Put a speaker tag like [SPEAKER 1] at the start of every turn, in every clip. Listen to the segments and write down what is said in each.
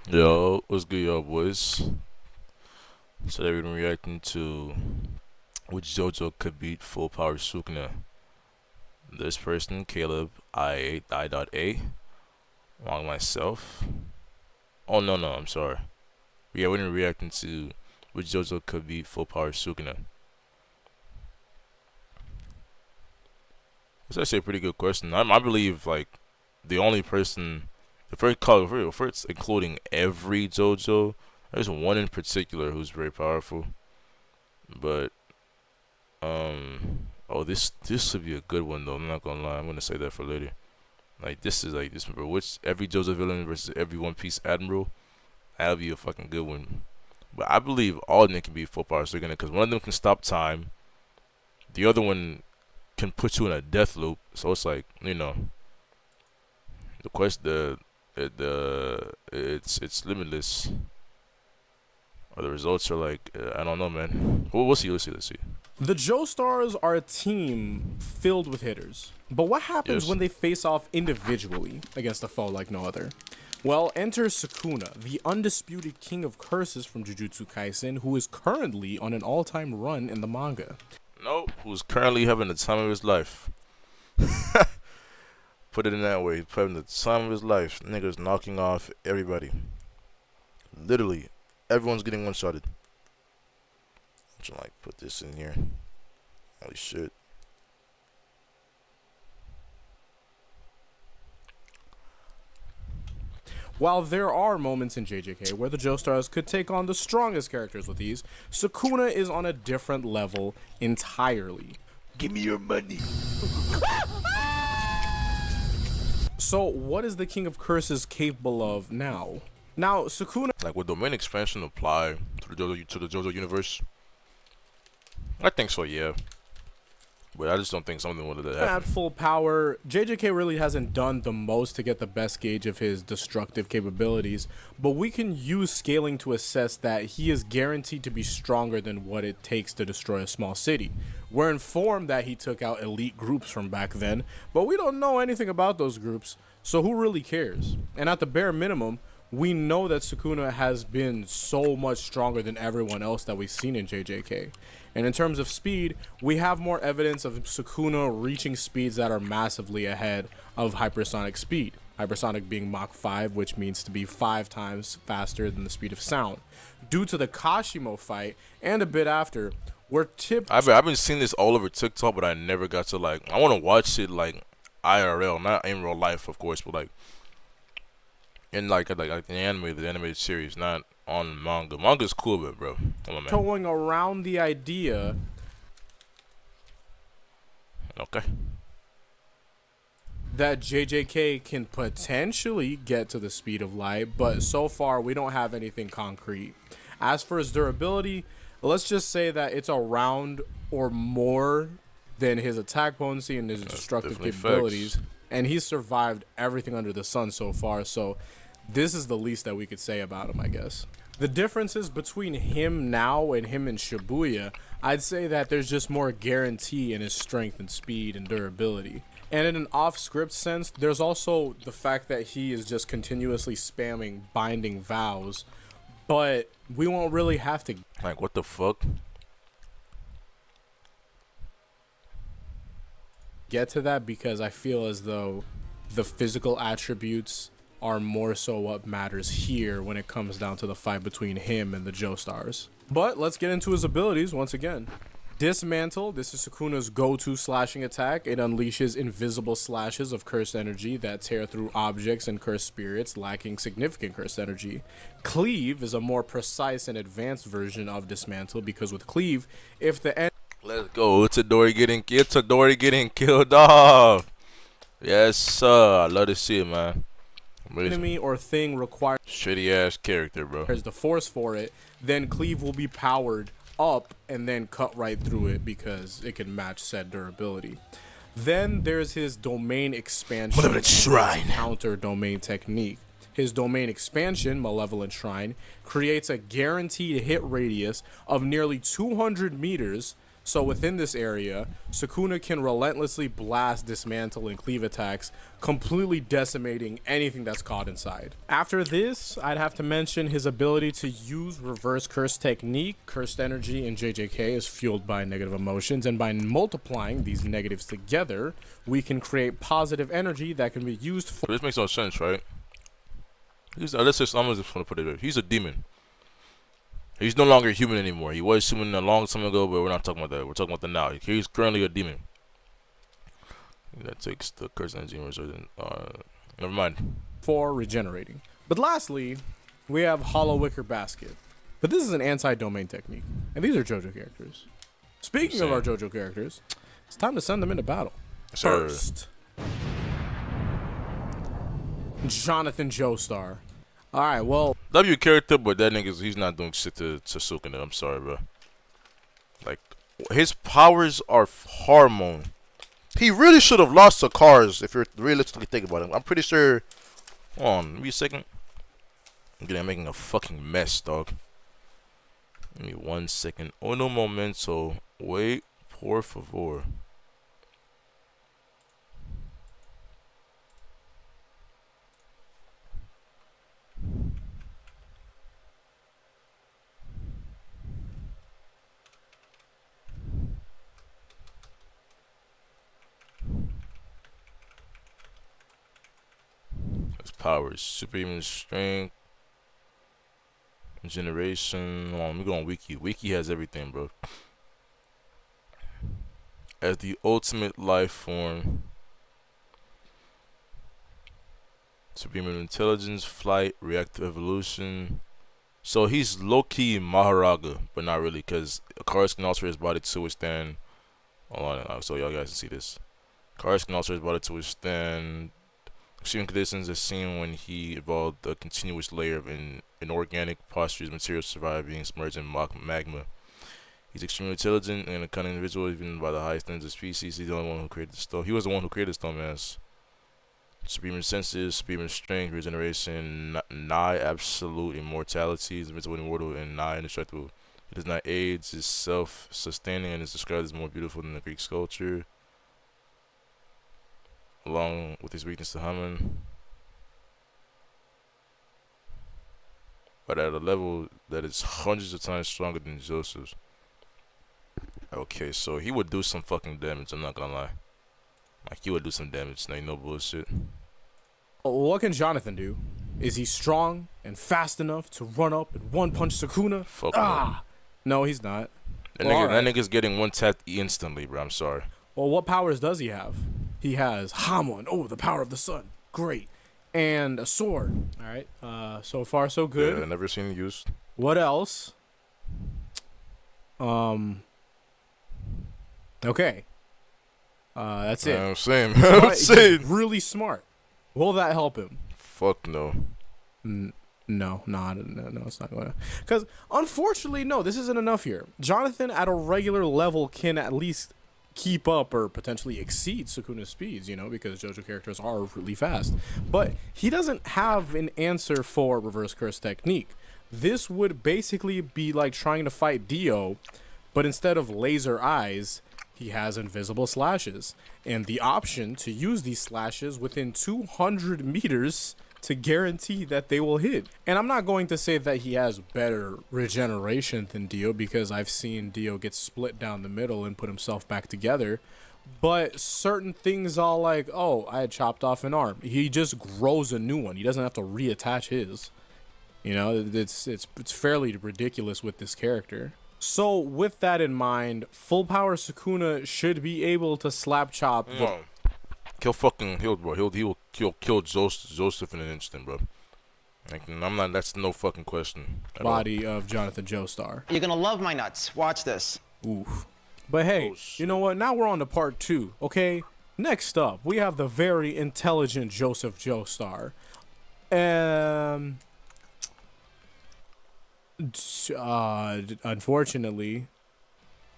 [SPEAKER 1] Yo, what's good, y'all boys? Today we're gonna be reacting to which JoJo could beat full power Sukuna. This person, Caleb I.A, along myself. Oh no, I'm sorry. Yeah, we're gonna be reacting to which JoJo could beat full power Sukuna. It's actually a pretty good question. I believe like the only person, the first call, first including every JoJo. There's one in particular who's very powerful, but oh, this would be a good one though. I'm not gonna lie. I'm gonna say that for later. Like this is like this, bro. Which every JoJo villain versus every One Piece admiral. That'll be a fucking good one. But I believe all of them can be full power Suicune because one of them can stop time. The other one can put you in a death loop. So it's like the quest it's limitless. Or the results are like I don't know, man. We'll see. Let's see.
[SPEAKER 2] The Joestars are a team filled with hitters. But what happens
[SPEAKER 1] Yes.
[SPEAKER 2] when they face off individually against a foe like no other? Well, enter Sukuna, the undisputed king of curses from Jujutsu Kaisen, who is currently on an all-time run in the manga.
[SPEAKER 1] Nope. Who's currently having the time of his life. Put it in that way. He's having the time of his life. Niggas knocking off everybody. Literally, everyone's getting one-shotted. Like put this in here. Holy shit.
[SPEAKER 2] While there are moments in JJK where the Joestars could take on the strongest characters with ease, Sukuna is on a different level entirely.
[SPEAKER 1] Give me your money.
[SPEAKER 2] So, what is the King of Curses capable of now? Now, Sukuna
[SPEAKER 1] Like would domain expansion apply to the JoJo universe? I think so, yeah. But I just don't think something would have
[SPEAKER 2] at
[SPEAKER 1] happened.
[SPEAKER 2] full power, JJK really hasn't done the most to get the best gauge of his destructive capabilities, but we can use scaling to assess that he is guaranteed to be stronger than what it takes to destroy a small city. We're informed that he took out elite groups from back then, but we don't know anything about those groups, so who really cares? And at the bare minimum, we know that Sukuna has been so much stronger than everyone else that we've seen in JJK. And in terms of speed, we have more evidence of Sukuna reaching speeds that are massively ahead of hypersonic speed. Hypersonic being Mach 5, which means to be 5 times faster than the speed of sound. Due to the Kashimo fight, and a bit after, we're tipped.
[SPEAKER 1] I've been seeing this all over TikTok, but I never got to like. I want to watch it like IRL, not in real life, of course, but like in like the animated series, not on manga. Manga's cool, but bro, come on, man.
[SPEAKER 2] Towing around the idea
[SPEAKER 1] Okay.
[SPEAKER 2] that JJK can potentially get to the speed of light, but so far we don't have anything concrete. As for his durability, let's just say that it's around or more than his attack potency and his destructive
[SPEAKER 1] definitely
[SPEAKER 2] capabilities.
[SPEAKER 1] facts.
[SPEAKER 2] And he's survived everything under the sun so far, so this is the least that we could say about him, I guess. The differences between him now and him in Shibuya, I'd say that there's just more guarantee in his strength and speed and durability. And in an off-script sense, there's also the fact that he is just continuously spamming binding vows, but we won't really have to
[SPEAKER 1] Like what the fuck?
[SPEAKER 2] get to that because I feel as though the physical attributes are more so what matters here when it comes down to the fight between him and the Joestars. But let's get into his abilities once again. Dismantle, this is Sukuna's go-to slashing attack. It unleashes invisible slashes of cursed energy that tear through objects and cursed spirits lacking significant cursed energy. Cleave is a more precise and advanced version of Dismantle because with Cleave, if the
[SPEAKER 1] Let's go. Itadori getting killed off. Yes, sir. I love to see it, man. Amazing.
[SPEAKER 2] enemy or thing requires
[SPEAKER 1] Shitty ass character, bro.
[SPEAKER 2] the force for it, then Cleave will be powered up and then cut right through it because it can match said durability. Then there's his domain expansion
[SPEAKER 1] Malevolent Shrine.
[SPEAKER 2] counter domain technique. His domain expansion, Malevolent Shrine, creates a guaranteed hit radius of nearly 200 meters So within this area, Sukuna can relentlessly blast, dismantle, and cleave attacks, completely decimating anything that's caught inside. After this, I'd have to mention his ability to use reverse curse technique. Cursed energy in JJK is fueled by negative emotions, and by multiplying these negatives together, we can create positive energy that can be used for...
[SPEAKER 1] This makes no sense, right? Let's just, I'm just gonna put it there. He's a demon. He's no longer human anymore. He was human a long time ago, but we're not talking about that. We're talking about the now. He's currently a demon. That takes the curse energy and resurgent. Never mind.
[SPEAKER 2] For regenerating. But lastly, we have Hollow Wicker Basket. But this is an anti-domain technique. And these are JoJo characters. Speaking of our JoJo characters, it's time to send them into battle.
[SPEAKER 1] Sir.
[SPEAKER 2] First, Jonathan Joestar. Alright, well,
[SPEAKER 1] W character, but that nigga's, he's not doing shit to Sukuna. I'm sorry, bro. Like, his powers are hormone. He really should have lost to Cars if you're realistically thinking about it. I'm pretty sure. Hold on, give me a second. I'm making a fucking mess, dog. Give me 1 second. Uno momento. Wait, por favor. His powers: superhuman strength, generation. Hold on, we go on Wiki. Wiki has everything, bro. As the ultimate life form, superhuman intelligence, flight, reactive evolution. So he's low-key Maharaga, but not really, because Cars can alter his body to withstand. Hold on, so y'all guys can see this. Cars can alter his body to withstand extreme conditions, as seen when he evolved a continuous layer of inorganic posturous material to survive being submerged in magma. He's extremely intelligent and a cunning individual, even by the highest standards of species. He's the only one who created the stone. He was the one who created stone mass. Superhuman senses, superhuman strength, regeneration, nigh absolute immortality. He's invincible, immortal, and nigh indestructible. He does not age, is self-sustaining, and is described as more beautiful than the Greek sculpture, along with his weakness to Haman, but at a level that is hundreds of times stronger than Joseph's. Okay, so he would do some fucking damage, I'm not gonna lie. Like, he would do some damage, no bullshit.
[SPEAKER 2] what can Jonathan do? Is he strong and fast enough to run up and one-punch Sukuna?
[SPEAKER 1] Fuck
[SPEAKER 2] No, he's not.
[SPEAKER 1] That nigga's getting one tapped instantly, bro, I'm sorry.
[SPEAKER 2] Well, what powers does he have? He has Hamon. Oh, the power of the sun. Great. And a sword. All right. So far, so good.
[SPEAKER 1] Yeah, I've never seen it used.
[SPEAKER 2] What else? Okay. That's it.
[SPEAKER 1] I'm saying. I'm saying.
[SPEAKER 2] He's really smart. Will that help him?
[SPEAKER 1] Fuck no.
[SPEAKER 2] No, it's not going to. Because, unfortunately, no, this isn't enough here. Jonathan, at a regular level, can at least keep up or potentially exceed Sukuna's speeds, you know, because JoJo characters are really fast. But he doesn't have an answer for reverse curse technique. This would basically be like trying to fight Dio, but instead of laser eyes, he has invisible slashes. And the option to use these slashes within 200 meters to guarantee that they will hit. And I'm not going to say that he has better regeneration than Dio, because I've seen Dio get split down the middle and put himself back together. But certain things are like, oh, I had chopped off an arm. He just grows a new one. He doesn't have to reattach his. You know, it's fairly ridiculous with this character. So with that in mind, full power Sukuna should be able to slap chop.
[SPEAKER 1] He'll kill Joseph in an instant, bro. Like, I'm not. That's no fucking question.
[SPEAKER 2] Body of Jonathan Joestar.
[SPEAKER 3] You're gonna love my nuts. Watch this.
[SPEAKER 2] Oof. But hey, you know what? Now we're on to part 2. Okay. Next up, we have the very intelligent Joseph Joestar. Unfortunately,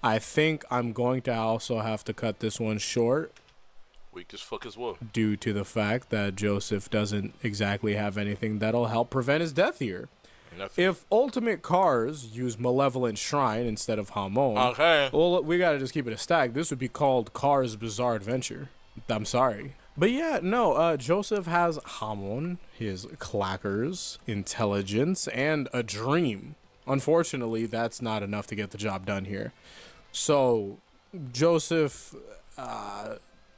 [SPEAKER 2] I think I'm going to also have to cut this one short.
[SPEAKER 1] Weak as fuck as well.
[SPEAKER 2] Due to the fact that Joseph doesn't exactly have anything that'll help prevent his death here.
[SPEAKER 1] Nothing.
[SPEAKER 2] If Ultimate Cars use Malevolent Shrine instead of Hamon,
[SPEAKER 1] Okay.
[SPEAKER 2] well, we gotta just keep it a stack. This would be called Cars Bizarre Adventure. I'm sorry. But yeah, no, Joseph has Hamon, his clackers, intelligence, and a dream. Unfortunately, that's not enough to get the job done here. So, Joseph,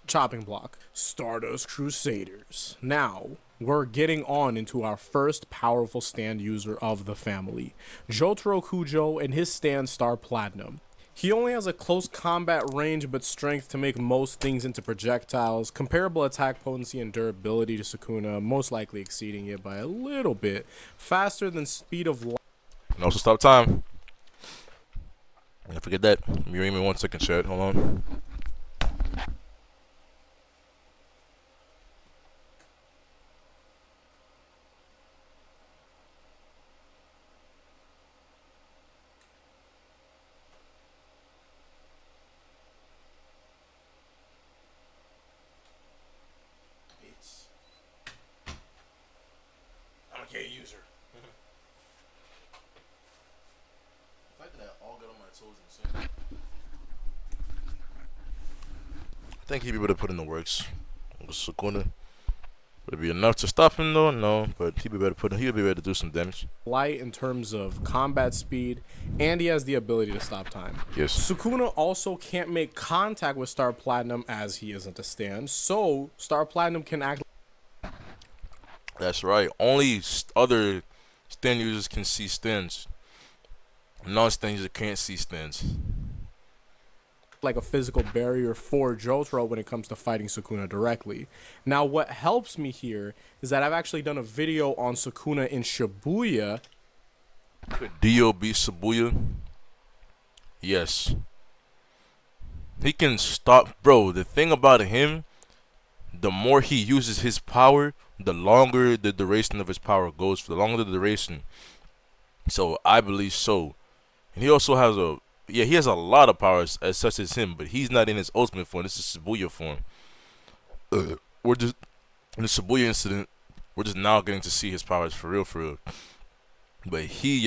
[SPEAKER 2] chopping block. Stardust Crusaders. Now, we're getting on into our first powerful stand user of the family, Jotaro Kujo and his stand Star Platinum. He only has a close combat range but strength to make most things into projectiles, comparable attack potency and durability to Sukuna, most likely exceeding it by a little bit, faster than speed of light.
[SPEAKER 1] And also stop time. Don't forget that. You're in 1 second, chat. Hold on. I'm a K user. The fact that I all got on my toes is insane. I think he'd be able to put in the works with Sukuna. Would it be enough to stop him though? No, but he'd be able to do some damage.
[SPEAKER 2] Light in terms of combat speed, and he has the ability to stop time.
[SPEAKER 1] Yes.
[SPEAKER 2] Sukuna also can't make contact with Star Platinum as he isn't a stand, so Star Platinum can act.
[SPEAKER 1] That's right. Only other stand users can see stands. Non-stand users can't see stands.
[SPEAKER 2] Like a physical barrier for Jotaro when it comes to fighting Sukuna directly. Now, what helps me here is that I've actually done a video on Sukuna in Shibuya.
[SPEAKER 1] Could Dio beat Shibuya? Yes. He can stop, bro. The thing about him, the more he uses his power, the longer the duration of his power goes. For the longer the duration. So I believe so. And he also has he has a lot of powers as such as him, but he's not in his ultimate form. This is Shibuya form. We're just in the Shibuya incident. We're just now getting to see his powers for real. But he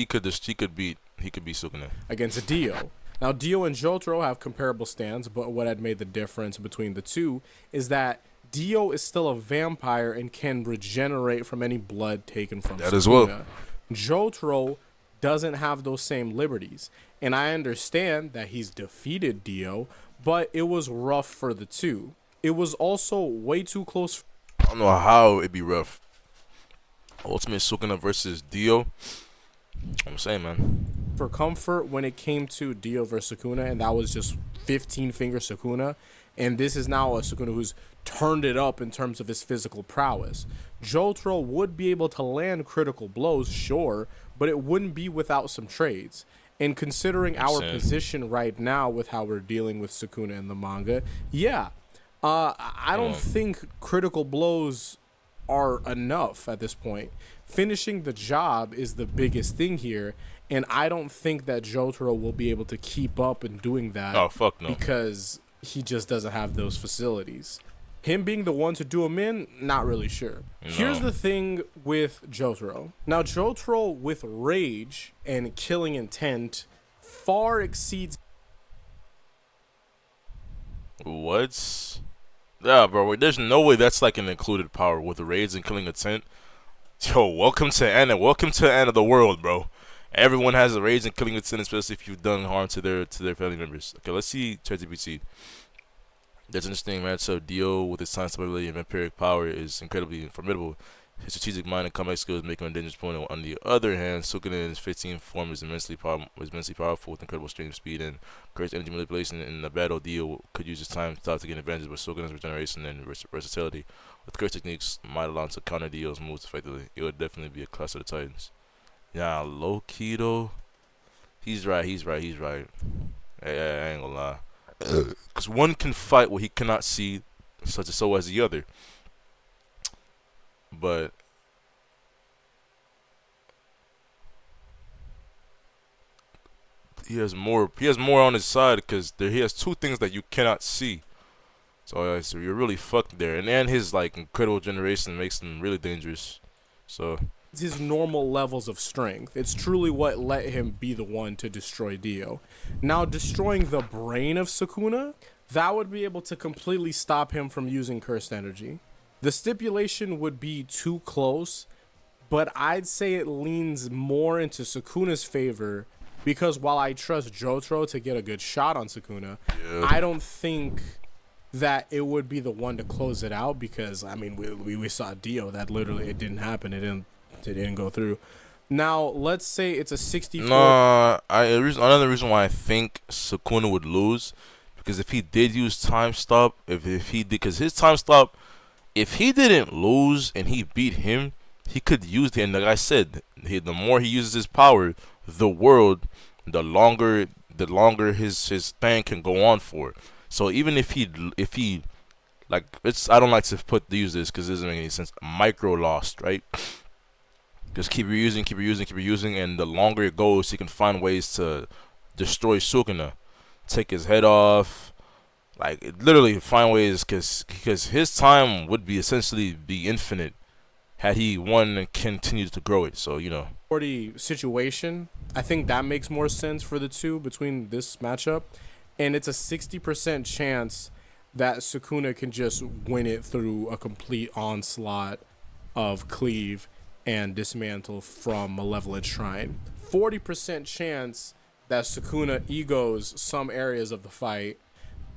[SPEAKER 1] could beat Sukuna
[SPEAKER 2] Against Dio. Now, Dio and Jotaro have comparable stands, but what had made the difference between the two is that Dio is still a vampire and can regenerate from any blood taken from
[SPEAKER 1] that
[SPEAKER 2] Sukuna.
[SPEAKER 1] as well.
[SPEAKER 2] Jotaro doesn't have those same liberties. And I understand that he's defeated Dio, but it was rough for the two. It was also way too close.
[SPEAKER 1] I don't know how it'd be rough. Ultimate Sukuna versus Dio. I'm saying, man.
[SPEAKER 2] For comfort when it came to Dio versus Sukuna, and that was just 15-finger Sukuna. And this is now a Sukuna who's turned it up in terms of his physical prowess. Jotaro would be able to land critical blows, sure, but it wouldn't be without some trades. And considering our position right now with how we're dealing with Sukuna in the manga, yeah, I don't think critical blows are enough at this point. Finishing the job is the biggest thing here, and I don't think that Jotaro will be able to keep up in doing that.
[SPEAKER 1] Oh, fuck no.
[SPEAKER 2] Because he just doesn't have those facilities. Him being the one to do him in, not really sure.
[SPEAKER 1] No.
[SPEAKER 2] Here's the thing with Jotaro. Now, Jotaro with rage and killing intent far exceeds.
[SPEAKER 1] What? Yeah, bro. There's no way that's like an included power with rage and killing intent. Yo, welcome to Anna. Welcome to Anna the world, bro. Everyone has a rage and killing intent, especially if you've done harm to their family members. Okay, let's see ChatGPT. That's interesting matchup. Dio with his time stability and vampiric power is incredibly formidable. His strategic mind and combat skills make him a dangerous opponent. On the other hand, Sukuna in his 15th form is immensely powerful with incredible strength, speed, and great energy manipulation. In the battle, Dio could use his time stop to get advantage, but Sukuna's regeneration and versatility with curse techniques might allow him to counter Dio's moves effectively. It would definitely be a class of the Titans. Yeah, low key though. He's right. Hey, I ain't gonna lie. Because one can fight what he cannot see, such as so as the other. But he has more on his side because he has two things that you cannot see. So you're really fucked there. And his like incredible generation makes him really dangerous. So
[SPEAKER 2] his normal levels of strength. It's truly what let him be the one to destroy Dio. Now, destroying the brain of Sukuna, that would be able to completely stop him from using cursed energy. The stipulation would be too close, but I'd say it leans more into Sukuna's favor because while I trust Jotaro to get a good shot on Sukuna,
[SPEAKER 1] Yeah.
[SPEAKER 2] I don't think that it would be the one to close it out because I mean we saw Dio that literally it didn't happen. It didn't go through. Now let's say it's a 64.
[SPEAKER 1] Nah, another reason why I think Sukuna would lose, because if he did use time stop, if he did, because his time stop, if he didn't lose and he beat him, he could use it. And like I said, the more he uses his power, the longer his thing can go on for. So even if he like it's I don't like to use this because it doesn't make any sense. Micro lost, right? Just keep reusing, and the longer it goes, he can find ways to destroy Sukuna, take his head off, like literally find ways, because his time would be essentially be infinite had he won and continued to grow it. So
[SPEAKER 2] 40 situation, I think that makes more sense for the two between this matchup. And it's a 60% chance that Sukuna can just win it through a complete onslaught of cleave and dismantle from Malevolent Shrine. 40% chance that Sukuna egos some areas of the fight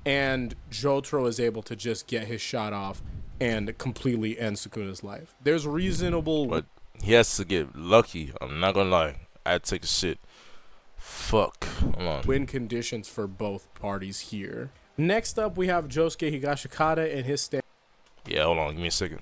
[SPEAKER 2] and Jotaro is able to just get his shot off and completely end Sukuna's life. There's reasonable
[SPEAKER 1] but he has to get lucky. I'm not gonna lie, I'd take a shit. Fuck. Hold on.
[SPEAKER 2] win conditions for both parties here. Next up, we have Josuke Higashikata and his stand.
[SPEAKER 1] Yeah, hold on. Give me a second.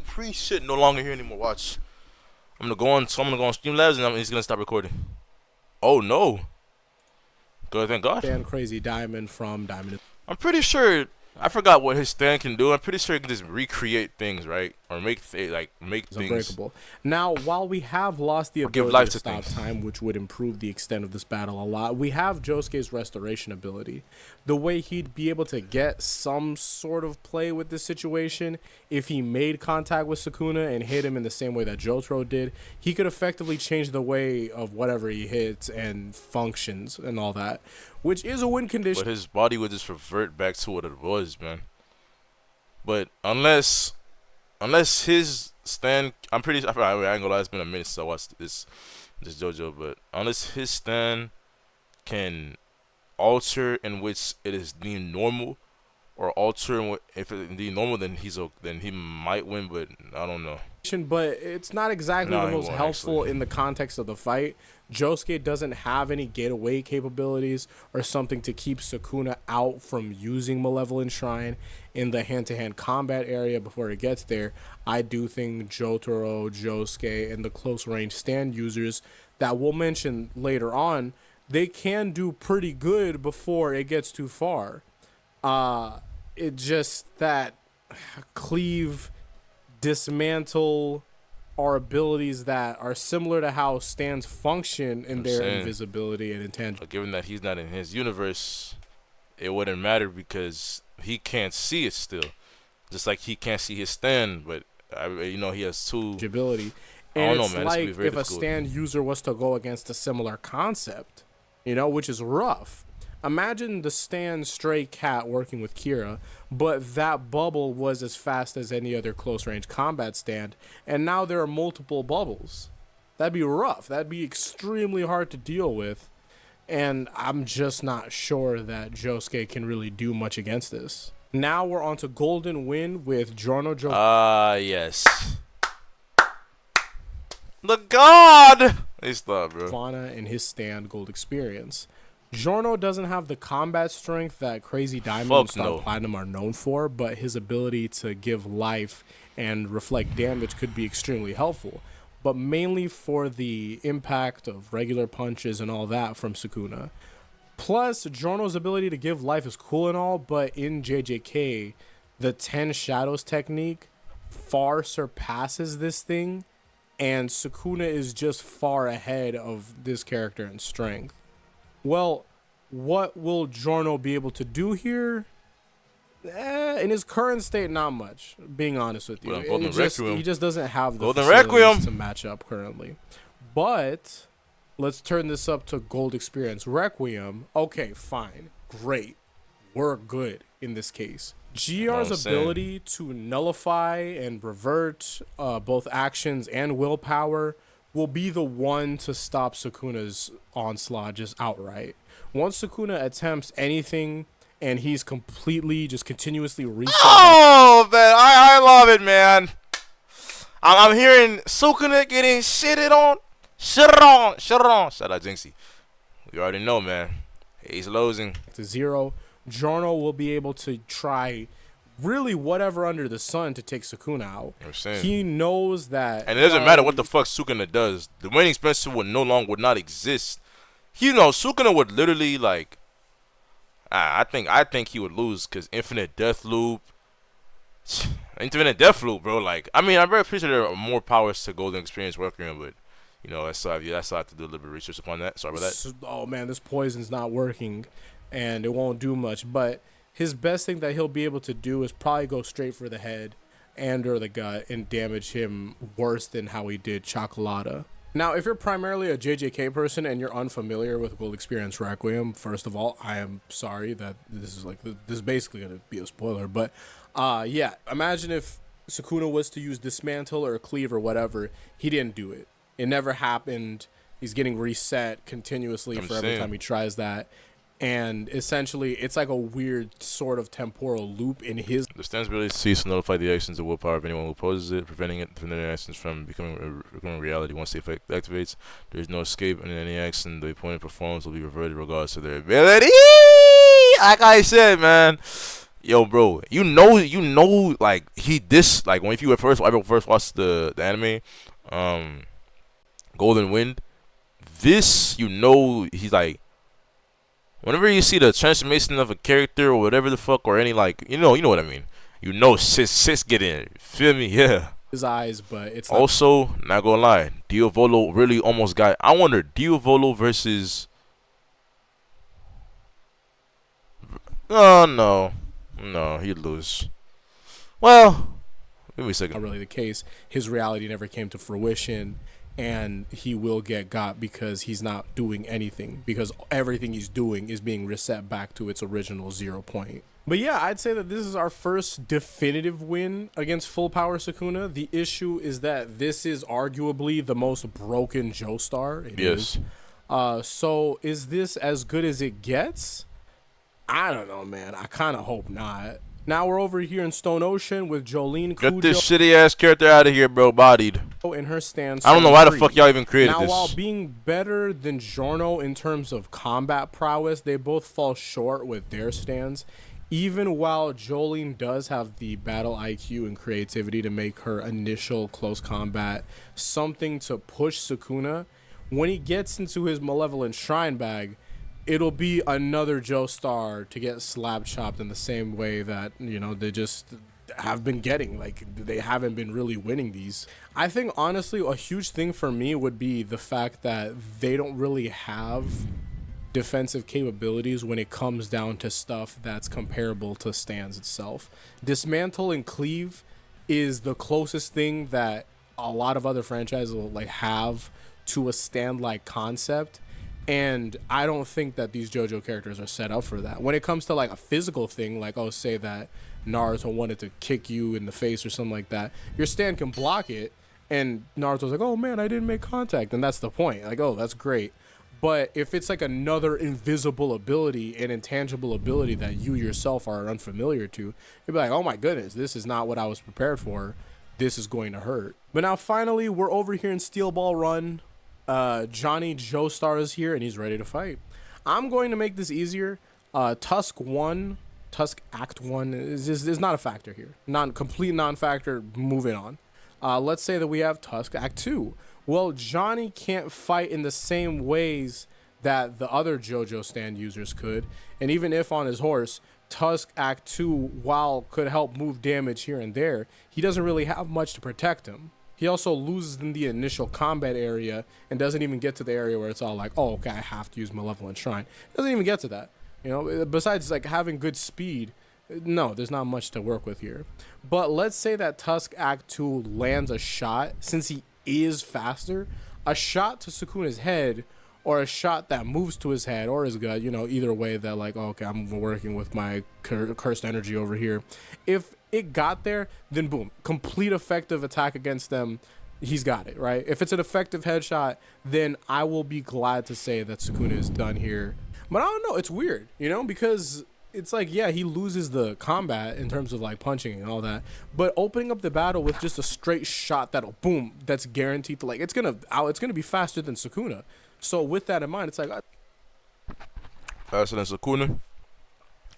[SPEAKER 1] Pre shit no longer here anymore. Watch. I'm gonna go on Streamlabs and he's gonna stop recording. Oh no. Good, thank God.
[SPEAKER 2] Stand Crazy Diamond from Diamond.
[SPEAKER 1] I'm pretty sure. I forgot what his stand can do. I'm pretty sure he can just recreate things, right? Or make things.
[SPEAKER 2] Unbreakable. Now, while we have lost the
[SPEAKER 1] give
[SPEAKER 2] ability
[SPEAKER 1] life
[SPEAKER 2] to
[SPEAKER 1] to
[SPEAKER 2] stop
[SPEAKER 1] things.
[SPEAKER 2] time, which would improve the extent of this battle a lot, we have Josuke's restoration ability. The way he'd be able to get some sort of play with this situation, if he made contact with Sukuna and hit him in the same way that Jotaro did, he could effectively change the way of whatever he hits and functions and all that, which is a win condition.
[SPEAKER 1] But his body would just revert back to what it was, man. But unless his stand, I'm pretty sure, I ain't gonna lie, it's been a minute since I watched this JoJo, but unless his stand can alter in which it is deemed normal, or alter in if it's deemed normal, then he might win, but I don't know.
[SPEAKER 2] But it's not exactly
[SPEAKER 1] No,
[SPEAKER 2] the
[SPEAKER 1] he
[SPEAKER 2] most
[SPEAKER 1] won't,
[SPEAKER 2] helpful
[SPEAKER 1] actually.
[SPEAKER 2] in the context of the fight. Josuke doesn't have any getaway capabilities or something to keep Sukuna out from using Malevolent Shrine in the hand-to-hand combat area before it gets there. I do think Jotaro, Josuke, and the close-range stand users that we'll mention later on, they can do pretty good before it gets too far. It just that cleave, dismantle are abilities that are similar to how stands function in their
[SPEAKER 1] saying.
[SPEAKER 2] invisibility and intangible.
[SPEAKER 1] But given that he's not in his universe, it wouldn't matter because he can't see it still. Just like he can't see his stand, but he has two.
[SPEAKER 2] Ability.
[SPEAKER 1] I
[SPEAKER 2] And
[SPEAKER 1] don't
[SPEAKER 2] it's
[SPEAKER 1] know, man. This could be
[SPEAKER 2] like
[SPEAKER 1] very
[SPEAKER 2] if a
[SPEAKER 1] difficult.
[SPEAKER 2] stand user was to go against a similar concept, which is rough. Imagine the stand stray cat working with Kira, but that bubble was as fast as any other close range combat stand, and now there are multiple bubbles. That'd be rough. That'd be extremely hard to deal with, and I'm just not sure that Josuke can really do much against this. Now we're on to Golden Wind with Giorno
[SPEAKER 1] Yes. The God! Hey, stop, bro.
[SPEAKER 2] Giovanna and his stand Gold Experience. Giorno doesn't have the combat strength that Crazy Diamond and Star
[SPEAKER 1] no.
[SPEAKER 2] Platinum are known for, but his ability to give life and reflect damage could be extremely helpful, but mainly for the impact of regular punches and all that from Sukuna. Plus, Giorno's ability to give life is cool and all, but in JJK, the 10 Shadows technique far surpasses this thing, and Sukuna is just far ahead of this character in strength. Well, what will Giorno be able to do here? In his current state, not much. Being honest with you,
[SPEAKER 1] Well, Golden Requiem.
[SPEAKER 2] he just doesn't have the
[SPEAKER 1] Golden
[SPEAKER 2] facilities
[SPEAKER 1] Requiem.
[SPEAKER 2] to match up currently. But let's turn this up to Gold Experience Requiem. Okay, fine, great, we're good in this case. GR's ability to nullify and revert both actions and willpower will be the one to stop Sukuna's onslaught just outright. Once Sukuna attempts anything and he's completely just continuously reset.
[SPEAKER 1] Oh, man, I love it, man. I'm hearing Sukuna getting shitted on. Shout out Jinxie. You already know, man. He's losing.
[SPEAKER 2] To zero, Giorno will be able to try really whatever under the sun to take Sukuna out.
[SPEAKER 1] I'm saying.
[SPEAKER 2] He knows that,
[SPEAKER 1] And it doesn't matter what the fuck Sukuna does. The winning Spencer would not exist. Sukuna would literally I think he would lose because Infinite Death Loop, bro. I'm very pretty sure there are more powers to Golden Experience Requiem, but I still have to do a little bit of research upon that. Sorry about that.
[SPEAKER 2] Oh man, this poison's not working, and it won't do much. But his best thing that he'll be able to do is probably go straight for the head and or the gut and damage him worse than how he did Chocolata. Now, if you're primarily a JJK person and you're unfamiliar with Gold Experience Requiem, first of all, I am sorry that this is basically going to be a spoiler. But yeah, imagine if Sukuna was to use Dismantle or Cleave or whatever. He didn't do it. It never happened. He's getting reset continuously for every time he tries that. And essentially, it's like a weird sort of temporal loop in his.
[SPEAKER 1] The stand's ability to cease to nullify the actions of willpower of anyone who opposes it, preventing their actions from becoming reality. Once the effect activates, there is no escape, and in any action the opponent performs will be reverted regardless of their ability. Like I said, man, Yo, bro, like he this like when if you ever first watched the anime, um, Golden Wind, this he's like whenever you see the transformation of a character or whatever the fuck or any like you know what I mean. Sis get in. Feel me? Yeah.
[SPEAKER 2] his eyes, but it's not.
[SPEAKER 1] Also, not gonna lie, Diavolo really almost got. I wonder Diavolo versus. Oh no, he'd lose. Well, give me a second.
[SPEAKER 2] Not really the case. His reality never came to fruition, and he will get got because he's not doing anything, because everything he's doing is being reset back to its original 0 point. But yeah, I'd say that this is our first definitive win against full power Sukuna. The issue is that this is arguably the most broken Joestar. It
[SPEAKER 1] Yes.
[SPEAKER 2] is. So is this as good as it gets? I don't know, man. I kind of hope not. Now we're over here in Stone Ocean with Jolene
[SPEAKER 1] Get this
[SPEAKER 2] Kujo
[SPEAKER 1] shitty ass character out of here, bro. Bodied.
[SPEAKER 2] in her stance.
[SPEAKER 1] I don't know why the fuck y'all even created
[SPEAKER 2] Now,
[SPEAKER 1] this.
[SPEAKER 2] while being better than Giorno in terms of combat prowess, they both fall short with their stands. Even while Jolene does have the battle IQ and creativity to make her initial close combat something to push Sukuna, when he gets into his Malevolent Shrine bag, it'll be another Joestar to get slap chopped in the same way that, they just have been getting. Like, they haven't been really winning these. I think, honestly, a huge thing for me would be the fact that they don't really have defensive capabilities when it comes down to stuff that's comparable to stands itself. Dismantle and cleave is the closest thing that a lot of other franchises will have to a stand like concept, and I don't think that these JoJo characters are set up for that. When it comes to a physical thing, say that Naruto wanted to kick you in the face or something like that, your stand can block it, and Naruto's like, oh man, I didn't make contact, and that's the point. Oh, that's great. But if it's another invisible ability, an intangible ability that you yourself are unfamiliar to, you'd be like, oh my goodness, this is not what I was prepared for. This is going to hurt. But now finally, we're over here in Steel Ball Run. Johnny Joestar is here and he's ready to fight. I'm going to make this easier. Tusk Act 1 is not a factor here. Complete non-factor, moving on. Let's say that we have Tusk Act 2. Well, Johnny can't fight in the same ways that the other JoJo stand users could. And even if on his horse, Tusk Act 2, while could help move damage here and there, he doesn't really have much to protect him. He also loses in the initial combat area and doesn't even get to the area where it's all like, oh, okay, I have to use Malevolent Shrine. Doesn't even get to that. Besides having good speed, no, there's not much to work with here. But let's say that Tusk Act 2 lands a shot. Since he is faster, a shot to Sukuna's head or a shot that moves to his head or his gut, either way that okay, I'm working with my cursed energy over here. If it got there, then boom, complete effective attack against them. He's got it, right? If it's an effective headshot, then I will be glad to say that Sukuna is done here. But I don't know, it's weird, because it's yeah, he loses the combat in terms of punching and all that, but opening up the battle with just a straight shot that'll boom, that's guaranteed to it's gonna be faster than Sukuna. So with that in mind, it's
[SPEAKER 1] Faster than Sukuna,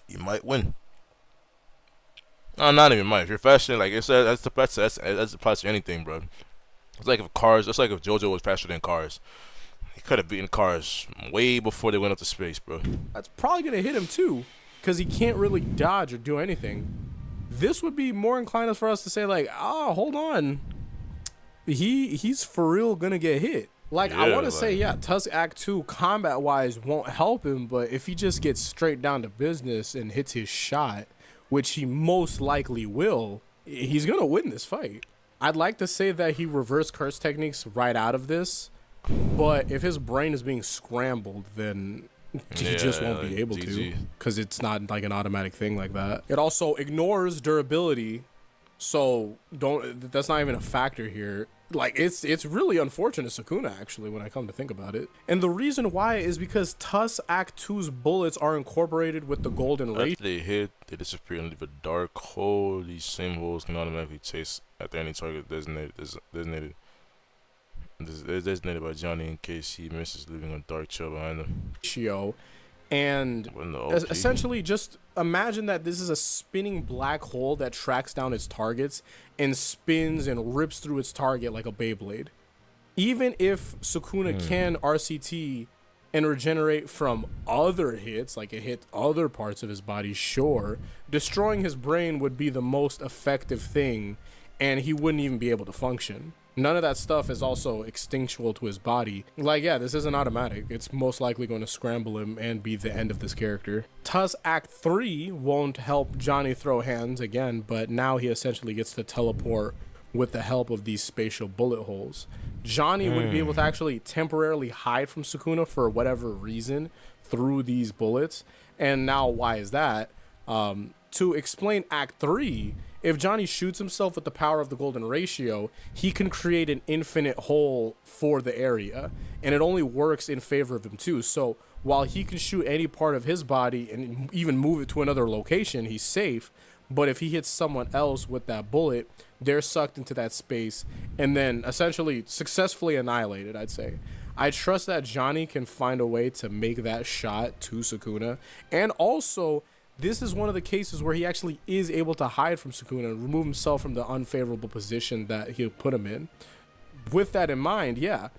[SPEAKER 1] you might win. No, not even might. If you're faster, that's applies to anything, bro. It's like if JoJo was faster than cars. He could have beaten cars way before they went up to space, bro.
[SPEAKER 2] That's probably gonna hit him too, because he can't really dodge or do anything. This would be more inclined for us to say hold on, he's for real gonna get hit. I want to say, yeah, Tusk Act 2 combat wise won't help him, but if he just gets straight down to business and hits his shot, which he most likely will, he's gonna win this fight. I'd like to say that he reverse curse techniques right out of this, but if his brain is being scrambled, then he just won't be able to, because it's not an automatic thing like that. It also ignores durability, so that's not even a factor here. It's really unfortunate Sukuna, actually, when I come to think about it. And the reason why is because Tusk Act 2's bullets are incorporated with the golden ray.
[SPEAKER 1] After they hit, they disappear and leave a dark hole. These same holes can automatically chase after any target designated by Johnny in case he misses, leaving a dark trail behind him.
[SPEAKER 2] And
[SPEAKER 1] When the OP.
[SPEAKER 2] essentially, just imagine that this is a spinning black hole that tracks down its targets and spins and rips through its target like a Beyblade. Even if Sukuna can RCT and regenerate from other hits, like it hit other parts of his body, sure, destroying his brain would be the most effective thing, and he wouldn't even be able to function. None of that stuff is also extinctual to his body. Like, yeah, this isn't automatic. It's most likely going to scramble him and be the end of this character. Tusk Act 3 won't help Johnny throw hands again, but now he essentially gets to teleport with the help of these spatial bullet holes. Johnny would be able to actually temporarily hide from Sukuna for whatever reason through these bullets. And now, why is that? To explain Act 3, if Johnny shoots himself with the power of the golden ratio, he can create an infinite hole for the area, and it only works in favor of him too. So while he can shoot any part of his body and even move it to another location, he's safe. But if he hits someone else with that bullet, they're sucked into that space and then essentially successfully annihilated, I'd say. I trust that Johnny can find a way to make that shot to Sukuna. And also, this is one of the cases where he actually is able to hide from Sukuna and remove himself from the unfavorable position that he'll put him in. With that in mind, yeah,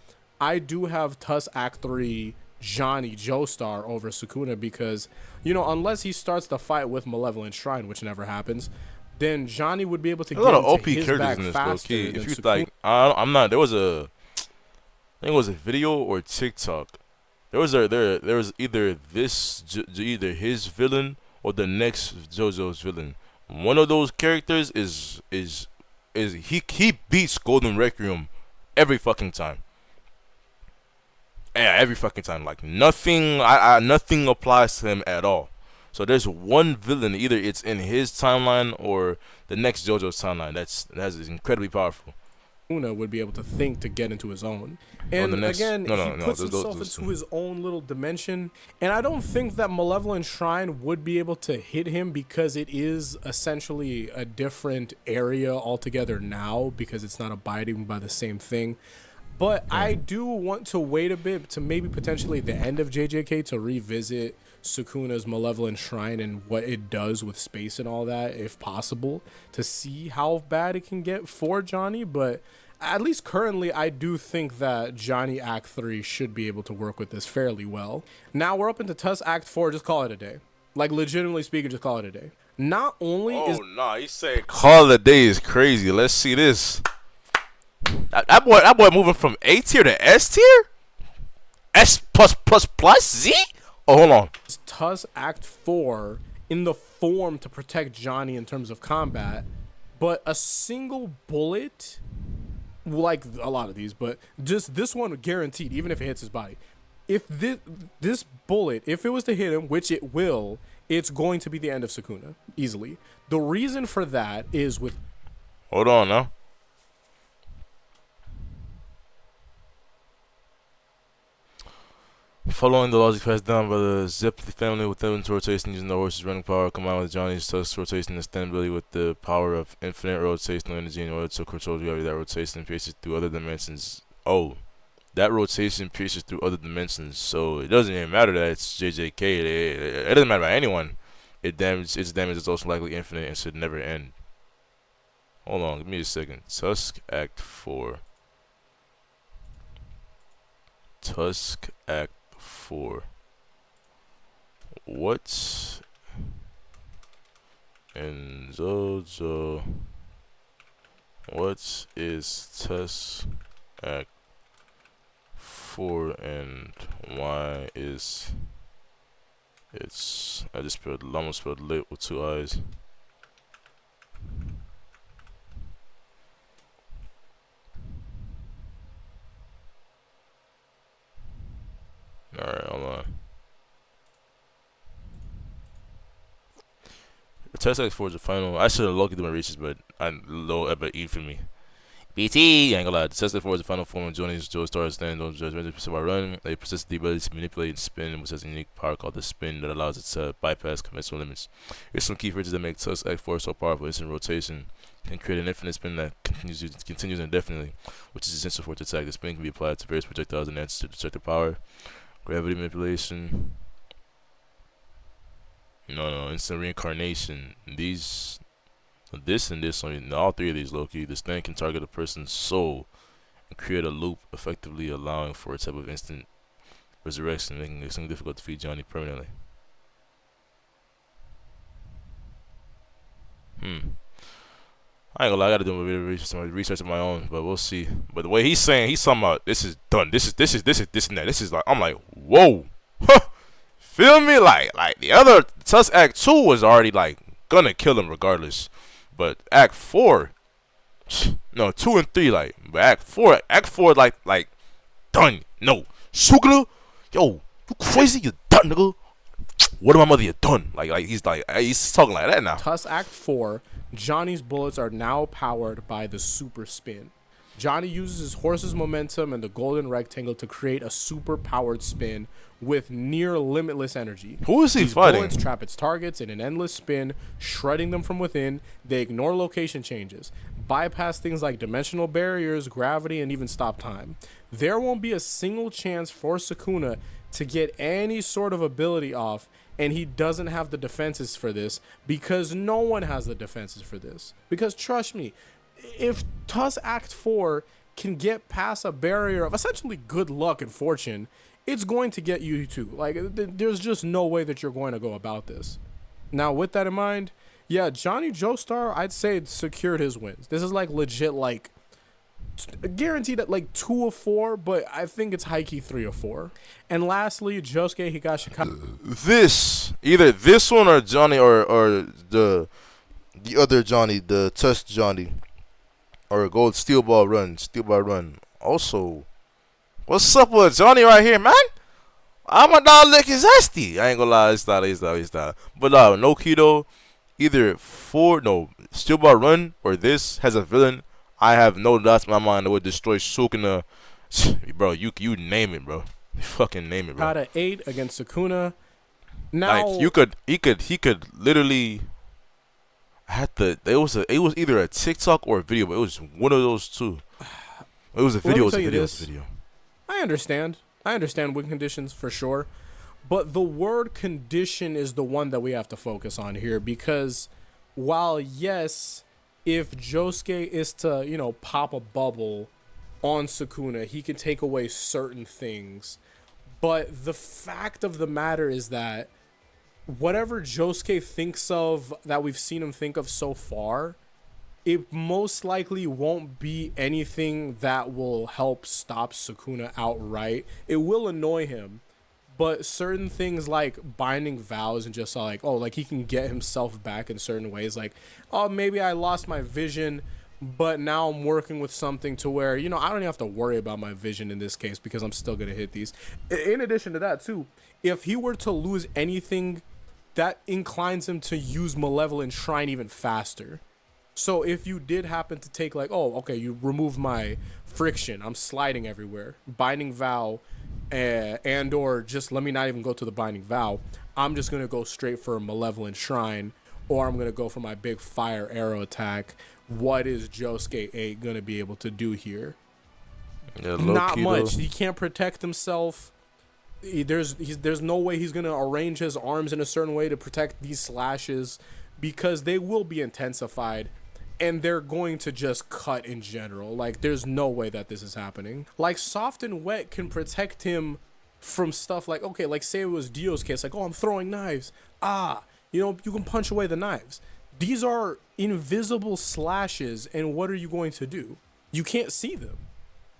[SPEAKER 2] I do have Tusk Act 3 Johnny Joestar over Sukuna because, you know, unless he starts the fight with Malevolent Shrine, which never happens, then Johnny would be able to
[SPEAKER 1] There's a lot of
[SPEAKER 2] get
[SPEAKER 1] OP
[SPEAKER 2] into his
[SPEAKER 1] characters
[SPEAKER 2] back
[SPEAKER 1] in this,
[SPEAKER 2] faster
[SPEAKER 1] key.
[SPEAKER 2] than
[SPEAKER 1] If you
[SPEAKER 2] Sukuna.
[SPEAKER 1] like, I'm not. There was I think it was a video or TikTok. There was either either his villain or the next JoJo's villain. One of those characters is he beats Golden Requiem every fucking time. Yeah, every fucking time. Like nothing nothing applies to him at all. So there's one villain, either it's in his timeline or the next JoJo's timeline that is incredibly powerful.
[SPEAKER 2] Sukuna would be able to think to get into his own.
[SPEAKER 1] the
[SPEAKER 2] And
[SPEAKER 1] next-
[SPEAKER 2] again,
[SPEAKER 1] no,
[SPEAKER 2] he puts himself into his own little dimension. And I don't think that Malevolent Shrine would be able to hit him because it is essentially a different area altogether now because it's not abiding by the same thing. But I do want to wait a bit to maybe potentially the end of JJK to revisit Sukuna's Malevolent Shrine and what it does with space and all that, if possible, to see how bad it can get for Johnny. But at least currently, I do think that Johnny Act 3 should be able to work with this fairly well. Now we're up into Tusk Act 4. Just call it a day. Like, legitimately speaking, just call it a day. Not only is...
[SPEAKER 1] Oh, nah, you say call it a day is crazy. Let's see this. That boy moving from A tier to S tier? S plus plus plus Z? Oh, hold on.
[SPEAKER 2] Tusk Act 4 in the form to protect Johnny in terms of combat, but a single bullet, like a lot of these, but just this one guaranteed, even if it hits his body. If this bullet, if it was to hit him, which it will, it's going to be the end of Sukuna, easily. The reason for that is with...
[SPEAKER 1] Hold on now. Following the logic passed down by the Zeppeli family with Evan's rotation using the horse's running power, combined with Johnny's Tusk's rotation and standability with the power of infinite rotational energy in order to control gravity, that rotation pierces through other dimensions. Oh, that rotation pierces through other dimensions, so it doesn't even matter that it's JJK. It doesn't matter about anyone. Its damage is also likely infinite and should never end. Hold on, give me a second. Tusk Act 4. Tusk Act 4. What's in JoJo? What is Tusk Act 4 and why is it's... I just almost spelled lit with two eyes. Alright, hold on. The Tusk Act 4 is the final. I should have looked at my reaches, but I'm low at E for me. BT, I ain't gonna lie. The Tusk Act 4 is the final form of Johnny's Joestars stand on judgment by run. They possess the ability to manipulate and spin, which has a unique power called the spin that allows it to bypass conventional limits. Here's some key features that make Tusk Act 4 so powerful. It's in rotation. Can create an infinite spin that continues indefinitely, which is essential for its attack. The spin can be applied to various projectiles and answers to destructive power. Gravity manipulation. No, instant reincarnation. This and this, all three of these, Loki. This thing can target a person's soul and create a loop, effectively allowing for a type of instant resurrection, making it extremely difficult to defeat Johnny permanently. I ain't gonna lie, I gotta do a bit of research of my own, but we'll see. But the way he's saying, he's talking about this is done. This is this and that. This is like, I'm like, whoa. Feel me? Like the other Tusk Act 2 was already like gonna kill him regardless. But Act 4, no, 2 and 3, like, but Act 4 like done. No. Sukana, yo, you crazy, you done, nigga. What am I mother you done? Like he's talking like that now.
[SPEAKER 2] Tusk Act 4, Johnny's bullets are now powered by the super spin. Johnny uses his horse's momentum and the golden rectangle to create a super powered spin with near limitless energy.
[SPEAKER 1] Who is he
[SPEAKER 2] These
[SPEAKER 1] fighting?
[SPEAKER 2] bullets trap its targets in an endless spin, shredding them from within. They ignore location changes, bypass things like dimensional barriers, gravity, and even stop time. There won't be a single chance for Sukuna to get any sort of ability off, and he doesn't have the defenses for this because no one has the defenses for this. Because trust me, if Tusk Act 4 can get past a barrier of essentially good luck and fortune, it's going to get you too. Like, there's just no way that you're going to go about this. Now, with that in mind, yeah, Johnny Joestar, I'd say, secured his wins. This is like legit, like, guaranteed at like 2 of 4, but I think it's high key 3 of 4. And lastly, Josuke Higashikata.
[SPEAKER 1] Either this one or Johnny or the other Johnny, the Tusk Johnny, or Gold Steel Ball Run. Also, what's up with Johnny right here, man? I'm a dog lick his zesty. I ain't gonna lie, it's not. But no keto, either Steel Ball Run or this has a villain. I have no doubts in my mind that would destroy Sukuna. Bro, you name it, bro. You fucking name it, bro.
[SPEAKER 2] Got an 8 against Sukuna. Now,
[SPEAKER 1] like he could literally. It was either a TikTok or a video, but it was one of those two. It was a video.
[SPEAKER 2] I understand win conditions for sure, but the word condition is the one that we have to focus on here, because while yes, if Josuke is to, pop a bubble on Sukuna, he can take away certain things. But the fact of the matter is that whatever Josuke thinks of, that we've seen him think of so far, it most likely won't be anything that will help stop Sukuna outright. It will annoy him, but certain things like binding vows and just like, he can get himself back in certain ways. Like, maybe I lost my vision, but now I'm working with something to where, I don't even have to worry about my vision in this case because I'm still going to hit these. In addition to that, too, if he were to lose anything, that inclines him to use Malevolent Shrine even faster. So if you did happen to take you remove my friction, I'm sliding everywhere, binding vow, and or just let me not even go to the binding vow, I'm just going to go straight for a Malevolent Shrine, or I'm going to go for my big fire arrow attack. What is Josuke 8 going to be able to do here?
[SPEAKER 1] Yeah,
[SPEAKER 2] not much. He can't protect himself. There's no way he's going to arrange his arms in a certain way to protect these slashes, because they will be intensified and they're going to just cut in general. Like, there's no way that this is happening. Like, Soft and Wet can protect him from stuff like, say it was Dio's case, like, I'm throwing knives. You can punch away the knives. These are invisible slashes, and what are you going to do? You can't see them.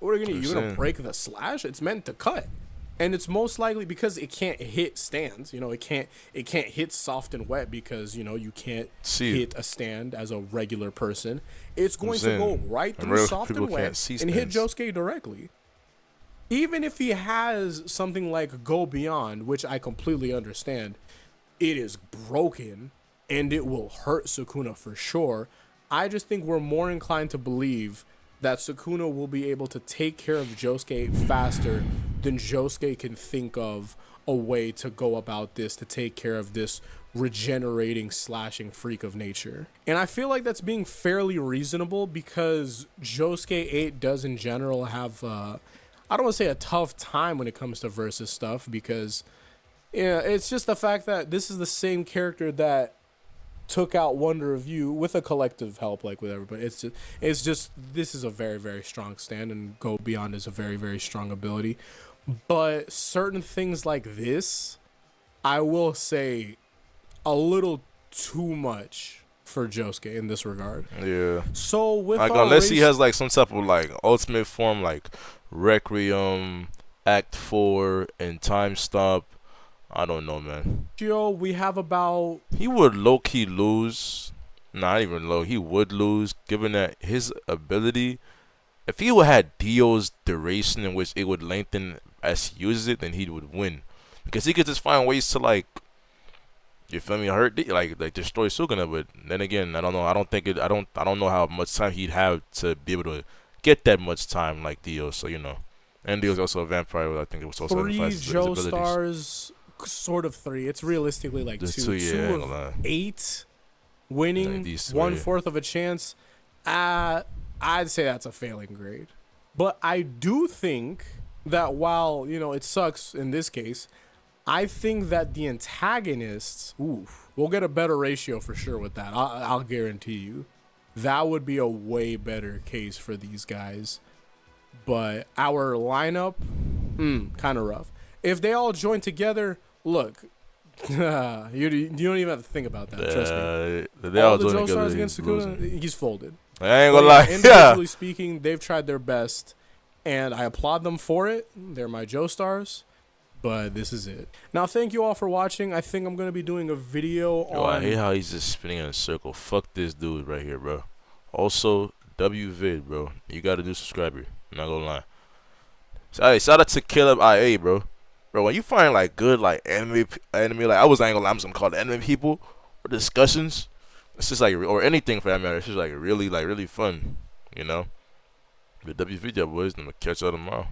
[SPEAKER 2] What are you going to do? You're going to break the slash? It's meant to cut. And it's most likely because it can't hit stands. It can't hit Soft and Wet because, you can't hit a stand as a regular person. It's going to go right through Soft and Wet and hit Josuke directly. Even if he has something like Go Beyond, which I completely understand, it is broken and it will hurt Sukuna for sure. I just think we're more inclined to believe that Sukuna will be able to take care of Josuke faster than Josuke can think of a way to go about this, to take care of this regenerating, slashing freak of nature. And I feel like that's being fairly reasonable because Josuke 8 does in general have, I don't want to say a tough time when it comes to versus stuff, because Yeah, it's just the fact that this is the same character that took out Wonder of You with a collective help, like with everybody. It's just this is a very, very strong stand, and Go Beyond is a very, very strong ability. But certain things like this, I will say, a little too much for Josuke in this regard.
[SPEAKER 1] Yeah.
[SPEAKER 2] So with
[SPEAKER 1] Like
[SPEAKER 2] our
[SPEAKER 1] unless he
[SPEAKER 2] ratio-
[SPEAKER 1] has like some type of like ultimate form, like Requiem, Act 4, and Time Stop. I don't know, man.
[SPEAKER 2] we have about
[SPEAKER 1] He would low key lose. Not even low. He would lose, given that his ability. If he would had Dio's duration in which it would lengthen as he uses it, then he would win, because he could just find ways to like, you feel me, hurt like destroy Sukuna. But then again, I don't know. I don't think it. I don't know how much time he'd have to be able to get that much time like Dio. So you know, and Dio's also a vampire. But I think it was also
[SPEAKER 2] three
[SPEAKER 1] his abilities.
[SPEAKER 2] Joestars, sort of three. It's realistically like
[SPEAKER 1] Just
[SPEAKER 2] two.
[SPEAKER 1] two, yeah, I ain't
[SPEAKER 2] Two
[SPEAKER 1] gonna lie.
[SPEAKER 2] of 8
[SPEAKER 1] Yeah,
[SPEAKER 2] winning,
[SPEAKER 1] these two,
[SPEAKER 2] 1/4 of a chance. I'd say that's a failing grade. But I do think that while, it sucks in this case, I think that the antagonists, we'll get a better ratio for sure with that. I'll guarantee you. That would be a way better case for these guys. But our lineup, kind of rough. If they all join together, look, you don't even have to think about that. Trust me.
[SPEAKER 1] They
[SPEAKER 2] All
[SPEAKER 1] all
[SPEAKER 2] the
[SPEAKER 1] doing
[SPEAKER 2] Joestars
[SPEAKER 1] together.
[SPEAKER 2] against
[SPEAKER 1] He's
[SPEAKER 2] Sukuna,
[SPEAKER 1] losing.
[SPEAKER 2] he's folded.
[SPEAKER 1] I ain't
[SPEAKER 2] But
[SPEAKER 1] gonna
[SPEAKER 2] yeah,
[SPEAKER 1] lie.
[SPEAKER 2] individually speaking, they've tried their best, and I applaud them for it. They're my Joestars, but this is it. Now, thank you all for watching. I think I'm gonna be doing a video
[SPEAKER 1] Yo, I
[SPEAKER 2] on.
[SPEAKER 1] hate how he's just spinning in a circle. Fuck this dude right here, bro. Also, WVid, bro. You got a new subscriber. I'm not gonna lie. So, hey, shout out to Caleb IA, bro. Bro, when you find like good like anime, like I ain't gonna lie, I'm just gonna call it anime people or discussions. It's just like, or anything for that matter. It's just like really fun, you know. But WVid, boys. I'm gonna catch y'all tomorrow.